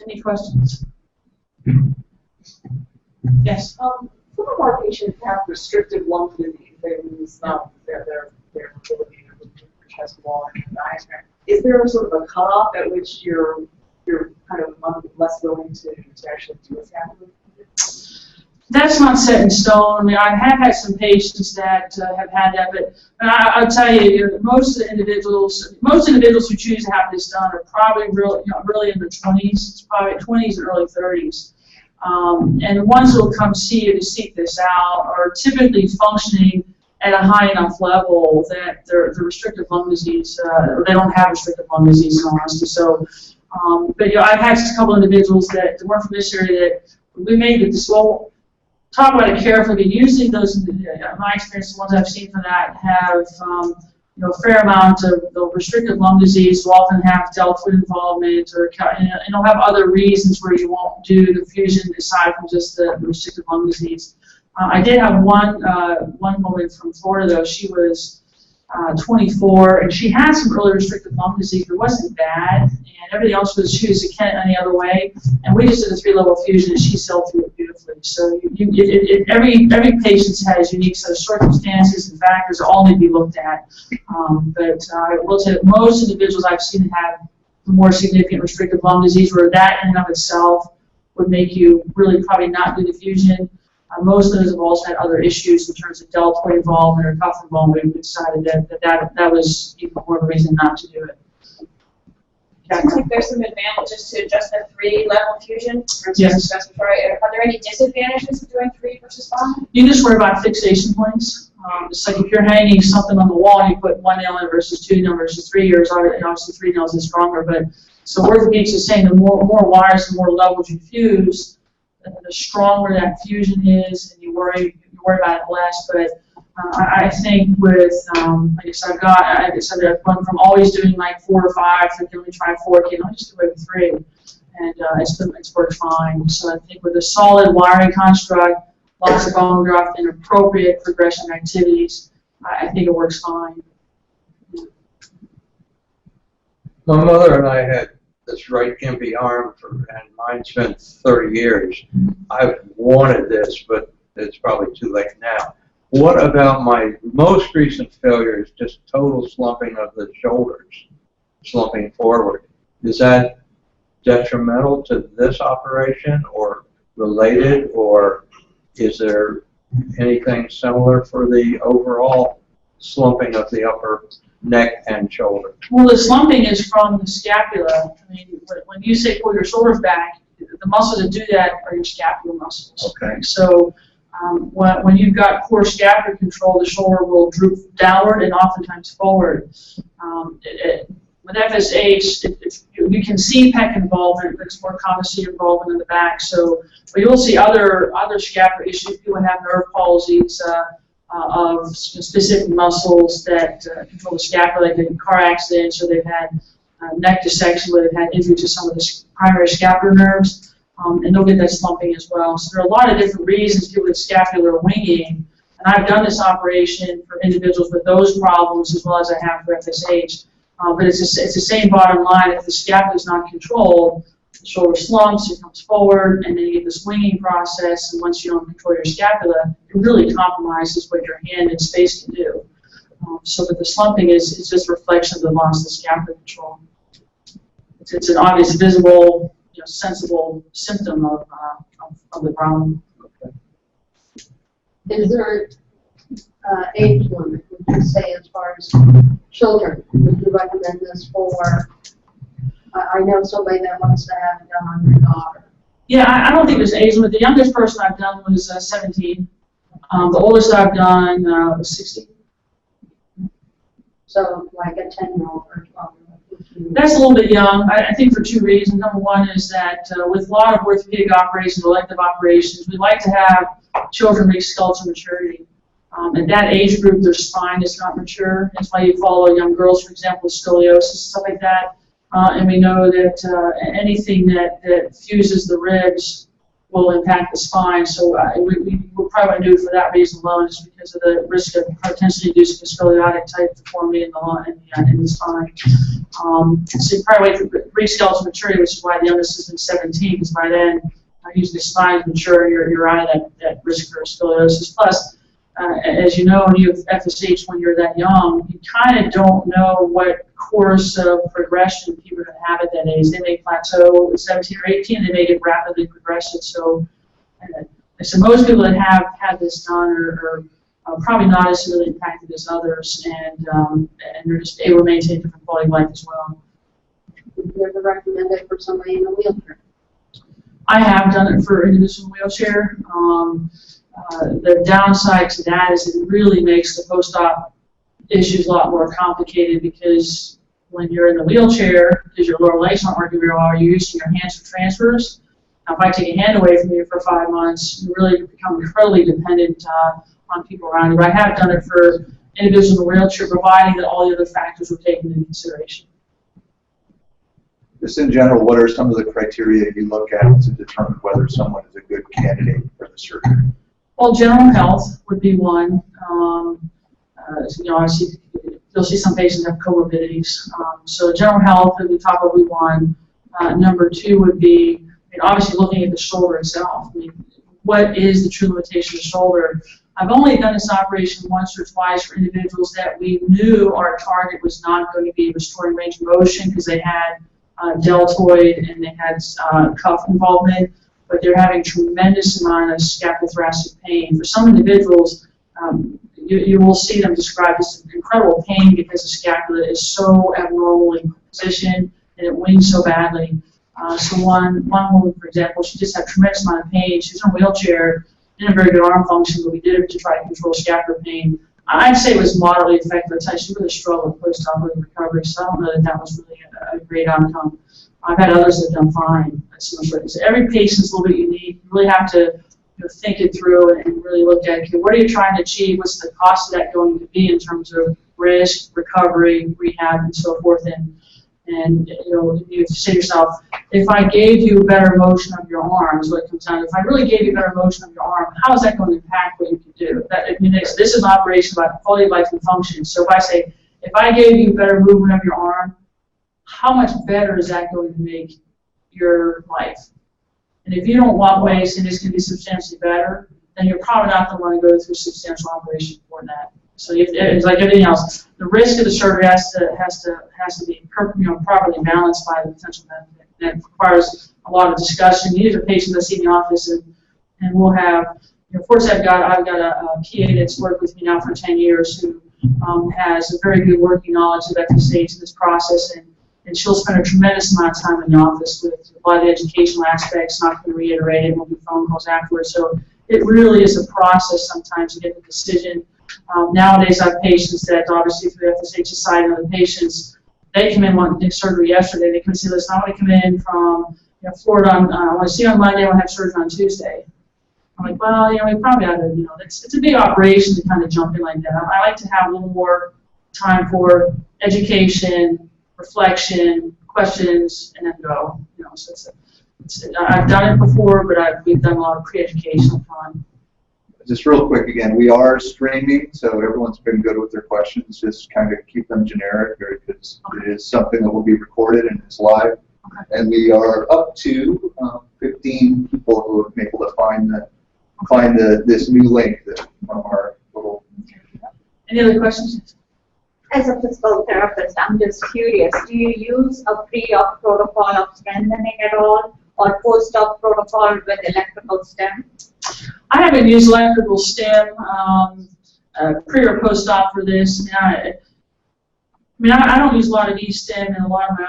Any questions? Yes. Some of our patients have restricted lung disease. They lose their ability to chest wall and diaphragm. Is there a sort of a cutoff at which you're kind of less willing to actually do a scapular? That's not set in stone. I mean, I have had some patients that have had that, but I'll tell you, most individuals who choose to have this done are probably really in their 20s. It's probably 20s and early 30s. And the ones who will come see you to seek this out are typically functioning at a high enough level that their restrictive lung disease, or they don't have restrictive lung disease in all honesty. So, but I've had a couple individuals that weren't from this area that we made this. Well, talk about it carefully. But usually, those, in my experience, the ones I've seen for that have a fair amount of the restrictive lung disease. Will often have deltoid involvement, or and they'll have other reasons where you won't do the fusion aside from just the restrictive lung disease. I did have one woman from Florida though. She was 24, and she had some early restrictive lung disease, but it wasn't bad, and everything else she was any other way. And we just did a 3-level fusion, and she sailed through it beautifully. So every patient has unique set of circumstances and factors that all need to be looked at. But I will say that most individuals I've seen have more significant restrictive lung disease, where that in and of itself would make you really probably not do the fusion. Most of those have also had other issues in terms of deltoid involvement or cuff involvement. We decided that was even more of a reason not to do it. Seems like there's some advantages to just a 3-level fusion versus Yes. Are there any disadvantages of doing 3 versus 5? You just worry about fixation points. It's like if you're hanging something on the wall, you put 1 nail in versus 2 nails versus 3 years. Obviously 3 nails is stronger, but so Orthopedics is saying the more wires, the more levels you fuse, the stronger that fusion is, and you worry about it less. But I think with, like I said, I've gone from always doing like 4 or 5 to can only try 4. Can I just do it with 3? And it's worked fine. So I think with a solid wiring construct, lots of bone graft, and appropriate progression activities, I think it works fine. My mother and I had this right gimpy arm, and mine's been 30 years. I've wanted this, but it's probably too late now. What about my most recent failure is just total slumping of the shoulders, slumping forward. Is that detrimental to this operation or related, or is there anything similar for the overall slumping of the upper neck and shoulder? Well, the slumping is from the scapula. I mean, when you say pull your shoulders back, the muscles that do that are your scapular muscles. Okay. So when you've got poor scapular control, the shoulder will droop downward and oftentimes forward. With FSH, you can see pec involvement, but it's more common to see involvement in the back. So, but you'll see other scapular issues. People have nerve palsies of specific muscles that control the scapula, like in car accidents, or they've had neck dissection where they've had injury to some of the primary scapular nerves, and they'll get that slumping as well. So there are a lot of different reasons people get scapular winging, and I've done this operation for individuals with those problems as well as I have for FSH. But it's the same bottom line. If the scapula is not controlled, the shoulder slumps, it comes forward, and then you get this winging process, and once you don't control your scapula, it really compromises what your hand and space can do. So that the slumping is just a reflection of the loss of scapular control. It's an obvious, visible, sensible symptom of the problem. Is there age limit, would you say, as far as children? Would you recommend this for, I know somebody that wants to have it done on their daughter? Yeah, I don't think there's age limit. The youngest person I've done was 17. The oldest I've done was 60. So like a 10-year-old or 12-year-old? That's a little bit young, I think, for 2 reasons. Number one is that with a lot of orthopedic operations, elective operations, we like to have children reach skeletal maturity. At that age group, their spine is not mature. That's why you follow young girls, for example, with scoliosis, stuff like that. And we know that anything that fuses the ribs will impact the spine. So we will probably want to do it for that reason alone, just because of the risk of potentially inducing a scoliotic type deformity in the spine. So you probably wait for pre-skeletal maturity, which is why the youngest has been 17, because by then usually the spine is mature, you're out of that risk for scoliosis. Plus, as you know, when you have FSH when you're that young, you kind of don't know what course of progression people are going to have at that age. They may plateau at 17 or 18, they may get rapidly progressive. So most people that have had this done are probably not as severely impacted as others, and they're just able to maintain different quality of life as well. Would you ever recommend it for somebody in a wheelchair? I have done it for individuals in a wheelchair. The downside to that is it really makes the post-op issues a lot more complicated, because when you're in the wheelchair, because your lower legs aren't working very well, you're using your hands for transfers. Now, if I take a hand away from you for 5 months, you really become incredibly dependent on people around you. But I have done it for individuals in a wheelchair, providing that all the other factors were taken into consideration. Just in general, what are some of the criteria you look at to determine whether someone is a good candidate for the surgery? Well, general health would be one. Obviously, you'll see some patients have comorbidities. So general health would be probably one. Number two would be, obviously looking at the shoulder itself. What is the true limitation of the shoulder? I've only done this operation once or twice for individuals that we knew our target was not going to be restoring range of motion because they had deltoid and they had cuff involvement, but they're having tremendous amount of scapulothoracic pain. For some individuals, you will see them describe this incredible pain because the scapula is so abnormally positioned and it wings so badly. So one woman, for example, she just had a tremendous amount of pain. She was in a wheelchair, didn't have very good arm function, but we did it to try to control scapular pain. I'd say it was moderately effective. She really struggled with post-operative recovery, so I don't know that was really a great outcome. I've had others that have done fine. So every patient's a little bit unique. You really have to think it through and really look at, okay, what are you trying to achieve? What's the cost of that going to be in terms of risk, recovery, rehab, and so forth? And you say to yourself, if I gave you better motion of your arm, is what it comes down to. If I really gave you better motion of your arm, how is that going to impact what you can do? This is an operation about quality of life and function. So if I say, if I gave you better movement of your arm, how much better is that going to make your life? And if you don't walk away saying it's going to be substantially better, then you're probably not going to want to go through a substantial operation for that. So it's like everything else. The risk of the surgery has to be properly balanced by the potential benefit. That requires a lot of discussion. These are patients that see in the office, and we'll have. Of course, I've got a PA that's worked with me now for 10 years who has a very good working knowledge of FSH in this process, and she'll spend a tremendous amount of time in the office with a lot of the educational aspects. Not going to reiterate it. We'll do phone calls afterwards. So it really is a process sometimes to get the decision. Nowadays, I have patients that obviously through the FSH Society and other patients, they come in wanting surgery yesterday. They come and say, listen, I want to come in from Florida. I want to see you on Monday. I want to have surgery on Tuesday. I'm like, well, we probably ought to, it's a big operation to kind of jump in like that. I like to have a little more time for education, reflection, questions, and then go. I've done it before, but we've done a lot of pre-educational time. Just real quick again, we are streaming, so everyone's been good with their questions. Just kind of keep them generic, because it is something that will be recorded and it's live. Okay. And we are up to 15 people who have been able to find this new link from our little. Any other questions? As a physical therapist, I'm just curious, do you use a pre-op protocol of strengthening at all, or post-op protocol with electrical stem? I haven't used electrical stem pre or post-op for this. I don't use a lot of e-stem and a lot of my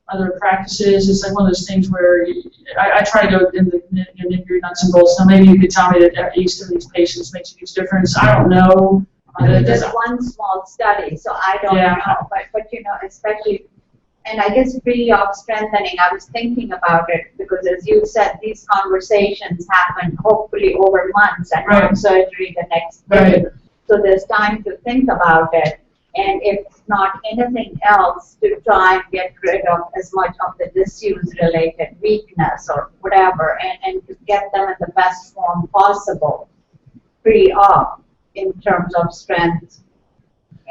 other practices. It's like one of those things where I try to go in the nitty-gritty nuts and bolts. So maybe you could tell me that e-stem in these patients makes a huge difference. I don't know. Just one small study, so I don't know. But especially. And I guess pre-op strengthening, I was thinking about it because, as you said, these conversations happen hopefully over months and not surgery the next day. Right. So there's time to think about it. and if not anything else, to try and get rid of as much of the disuse-related weakness or whatever, and to get them in the best form possible, pre-op in terms of strength.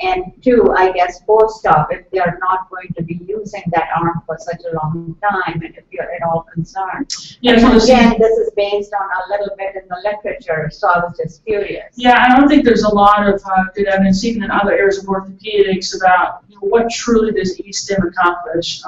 And two, I guess, post-op, if they are not going to be using that arm for such a long time, and if you're at all concerned. Yeah, And again, this is based on a little bit in the literature, so I was just curious. Yeah, I don't think there's a lot of good evidence, even in other areas of orthopedics, about what truly does e-stim accomplish.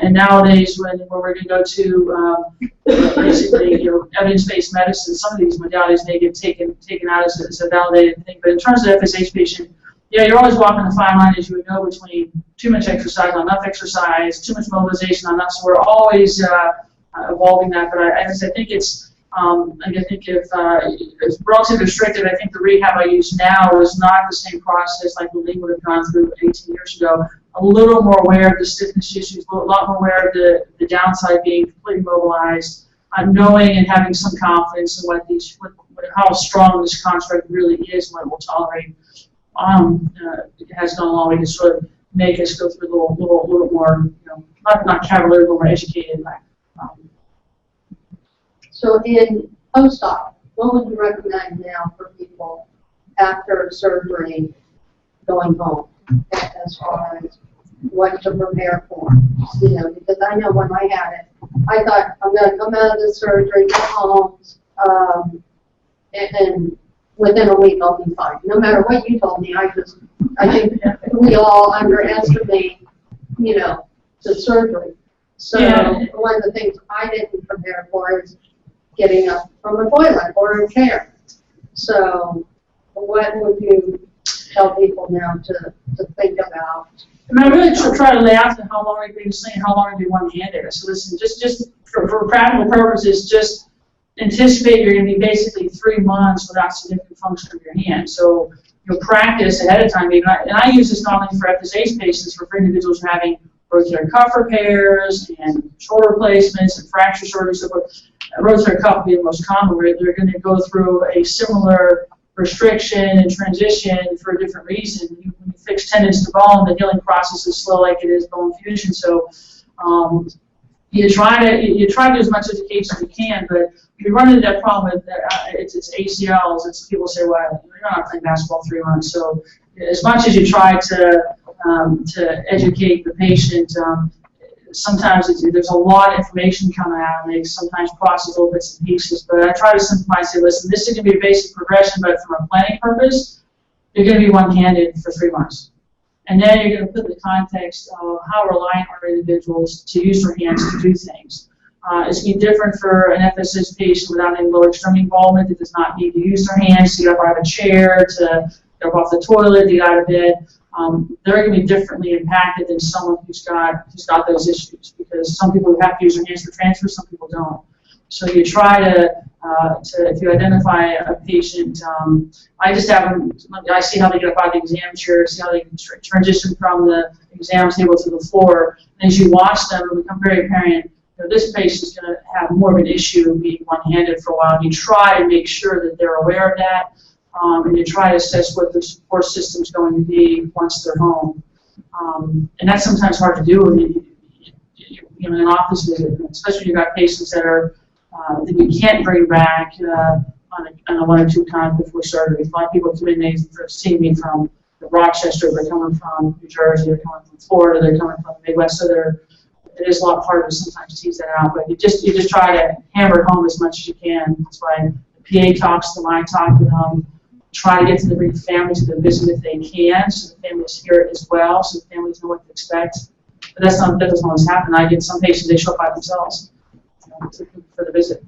And nowadays, when we're going to go to basically evidence-based medicine, some of these modalities may get taken out as a validated thing. But in terms of FSH patient, yeah, you're always walking the fine line, as you would know, between too much exercise, not enough exercise, too much mobilization, not enough. So we're always evolving that. But I think it's, I think if it's relatively restricted, I think the rehab I use now is not the same process like the Leigh would have gone through 18 years ago. A little more aware of the stiffness issues, a lot more aware of the downside being completely mobilized, knowing and having some confidence in how strong this construct really is and what it will tolerate. It has gone a long way to sort of make us go through a little more, not cavalier, a little more educated. So in post-op, what would you recommend now for people after surgery going home, as far as what to prepare for? Because I know when I had it, I thought I'm going to come out of the surgery, go home, and within a week I'll be fine. No matter what you told me, I think we all underestimate, the surgery. So one of the things I didn't prepare for is getting up from a toilet or a chair. So what would you tell people now to think about? And I really try to lay out how long are you going to sleep, how long are you one-handed. So listen, just for practical purposes, just anticipate you're going to be basically 3 months without significant function of your hand. So practice ahead of time. And I use this not only for FSH patients, for individuals who are having rotator cuff repairs and shoulder replacements and fracture surgery. So rotator cuff would be the most common, where they're going to go through a similar restriction and transition for a different reason. When you fix tendons to bone, the healing process is slow, like it is bone fusion. So you try to do as much education as you can, but we run into that problem with it's ACLs. It's people say, well, you're not playing basketball 3 months. So as much as you try to educate the patient, sometimes there's a lot of information coming out, and they sometimes process little bits and pieces. But I try to simplify and say, listen, this is going to be a basic progression, but from a planning purpose, you're going to be one-handed for 3 months. And then you're going to put the context of how reliant are individuals to use their hands to do things. It's going to be different for an FSH patient without any lower extremity involvement that does not need to use their hands to get up out of a chair, to get up off the toilet, to get out of bed. They're going to be differently impacted than someone who's got those issues, because some people have to use their hands for transfer, some people don't. So you try to if you identify a patient, I just have them, I see how they get up out of the exam chair, see how they transition from the exam table to the floor. And as you watch them, it becomes very apparent, this patient is going to have more of an issue being one-handed for a while. And you try to make sure that they're aware of that, and you try to assess what the support system is going to be once they're home. And that's sometimes hard to do in an office visit, especially if you've got patients that are that you can't bring back on a 1 or 2 times before surgery. A lot of people come in, they see me from Rochester, they're coming from New Jersey, they're coming from Florida, they're coming from the Midwest, so it is a lot harder to sometimes tease that out, but you just try to hammer it home as much as you can. That's why the PA talks to them, I talk to them, try to get to the family to the visit if they can, so the families hear it as well, so the families know what to expect. But that doesn't always happen. I get some patients, they show up by themselves for the visit.